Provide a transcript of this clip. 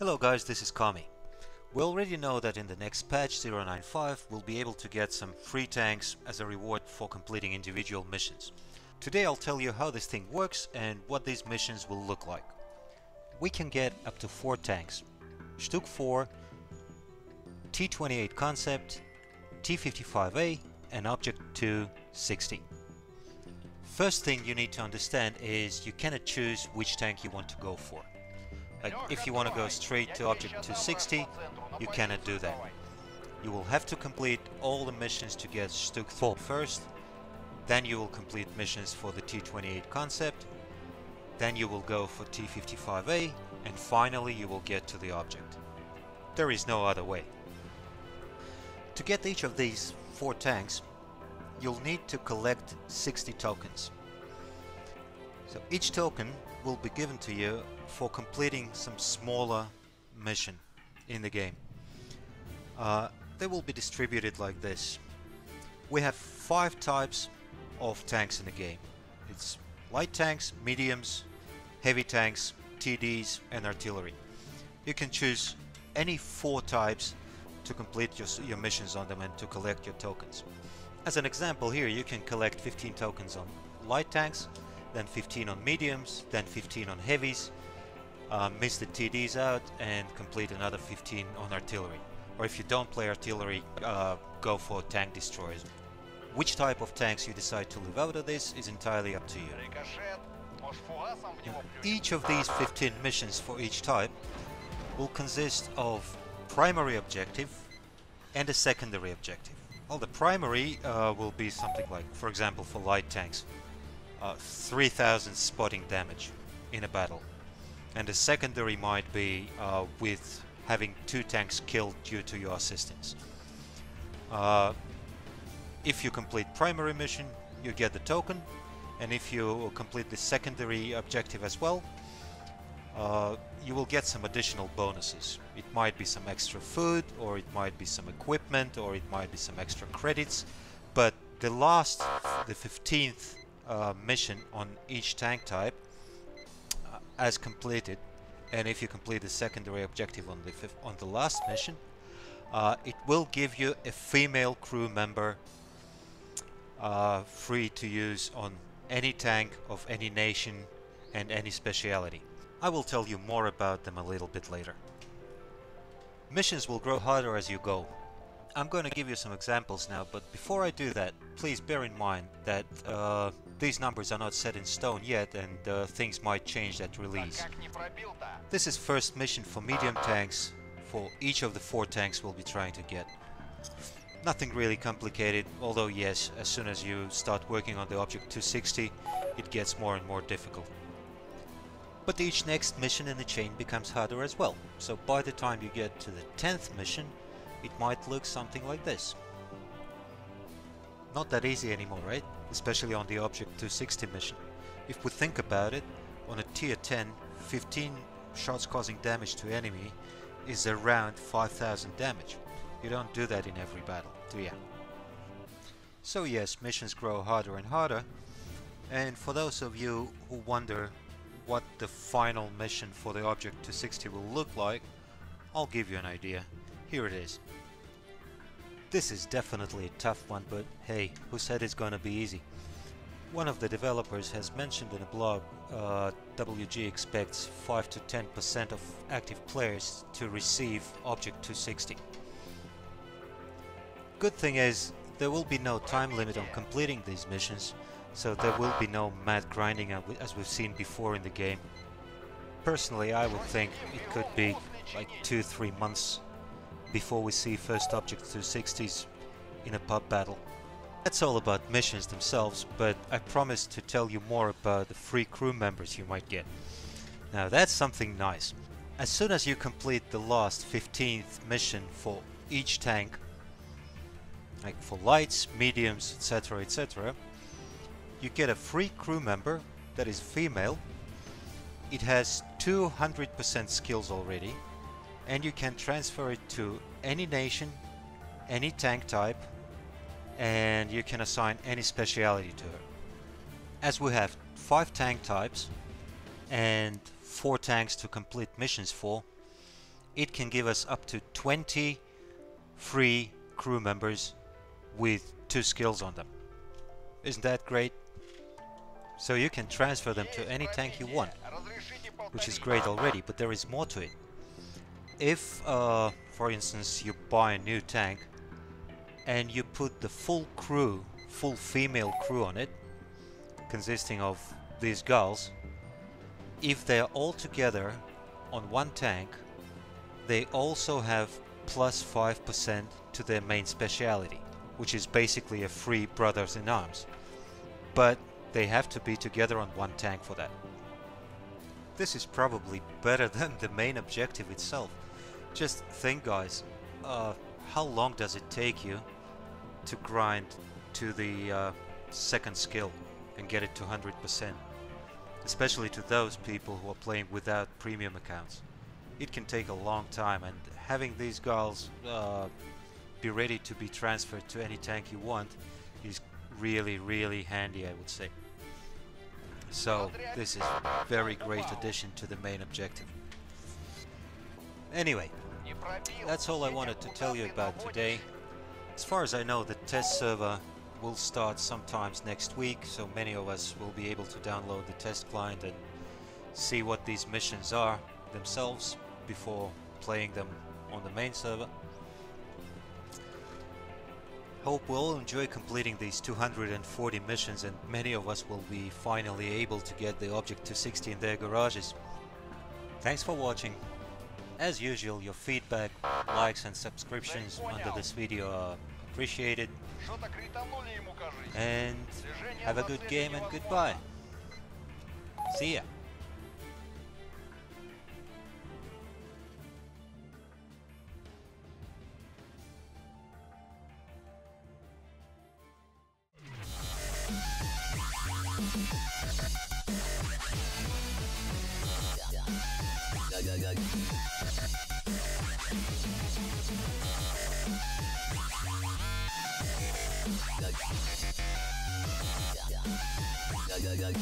Hello guys, this is Kami. We already know that in the next patch 095 we'll be able to get some free tanks as a reward for completing individual missions. Today I'll tell you how this thing works and what these missions will look like. We can get up to 4 tanks. Stuk 4, T28 Concept, T55A and Object 260. First thing you need to understand is you cannot choose which tank you want to go for. Like if you want to go straight to Object 260, you cannot do that. You will have to complete all the missions to get Stuk 4 first, then you will complete missions for the T28 Concept, then you will go for T55A, and finally you will get to the object. There is no other way. To get each of these 4 tanks, you'll need to collect 60 tokens. So each token will be given to you for completing some smaller mission in the game. They will be distributed like this. We have 5 types of tanks in the game. It's light tanks, mediums, heavy tanks, TDs and artillery. You can choose any 4 types to complete your missions on them and to collect your tokens. As an example here, you can collect 15 tokens on light tanks, then 15 on mediums, then 15 on heavies, miss the TDs out and complete another 15 on artillery. Or if you don't play artillery, go for tank destroyers. Which type of tanks you decide to leave out of this is entirely up to you. And each of these 15 missions for each type will consist of primary objective and a secondary objective. Well, the primary will be something like, for example, for light tanks, 3000 spotting damage in a battle. And the secondary might be with having 2 tanks killed due to your assistance. If you complete primary mission, you get the token, and if you complete the secondary objective as well, you will get some additional bonuses. It might be some extra food, or it might be some equipment, or it might be some extra credits, but the 15th mission on each tank type as completed, and if you complete the secondary objective on the last mission, it will give you a female crew member free to use on any tank of any nation and any speciality. I will tell you more about them a little bit later. Missions will grow harder as you go. I'm going to give you some examples now, but before I do that, please bear in mind that these numbers are not set in stone yet, and things might change at release. This is first mission for medium tanks for each of the 4 tanks we'll be trying to get. Nothing really complicated, although yes, as soon as you start working on the Object 260, it gets more and more difficult. But each next mission in the chain becomes harder as well, so by the time you get to the 10th mission, it might look something like this. Not that easy anymore, right? Especially on the Object 260 mission. If we think about it, on a tier 10, 15 shots causing damage to enemy is around 5000 damage. You don't do that in every battle, do ya? So yes, missions grow harder and harder, and for those of you who wonder what the final mission for the Object 260 will look like, I'll give you an idea. Here it is. This is definitely a tough one, but hey, who said it's gonna be easy? One of the developers has mentioned in a blog, WG expects 5 to 10% of active players to receive Object 260. Good thing is, there will be no time limit on completing these missions, so there will be no mad grinding as we've seen before in the game. Personally, I would think it could be like 2-3 months before we see first Object 260s in a pub battle. That's all about missions themselves, but I promise to tell you more about the free crew members you might get. Now that's something nice. As soon as you complete the last 15th mission for each tank, like for lights, mediums, etc, etc, you get a free crew member that is female. It has 200% skills already, and you can transfer it to any nation, any tank type, and you can assign any speciality to her. As we have 5 tank types and 4 tanks to complete missions for, it can give us up to 20 free crew members with 2 skills on them. Isn't that great? So you can transfer them to any tank you want, which is great already, but there is more to it. If, for instance, you buy a new tank and you put the full crew, full female crew on it, consisting of these girls, if they are all together on one tank, they also have plus 5% to their main speciality, which is basically a free brothers in arms. But they have to be together on one tank for that. This is probably better than the main objective itself. Just think, guys, how long does it take you to grind to the second skill and get it to 100%? Especially to those people who are playing without premium accounts. It can take a long time, and having these girls be ready to be transferred to any tank you want is really handy, I would say. So this is a very great addition to the main objective. Anyway, that's all I wanted to tell you about today. As far as I know, the test server will start sometimes next week, so many of us will be able to download the test client and see what these missions are themselves before playing them on the main server. Hope we'll all enjoy completing these 240 missions, and many of us will be finally able to get the Object 260 in their garages. Thanks for watching. As usual, your feedback, likes and subscriptions under this video are appreciated. And have a good game and goodbye. See ya. Gag.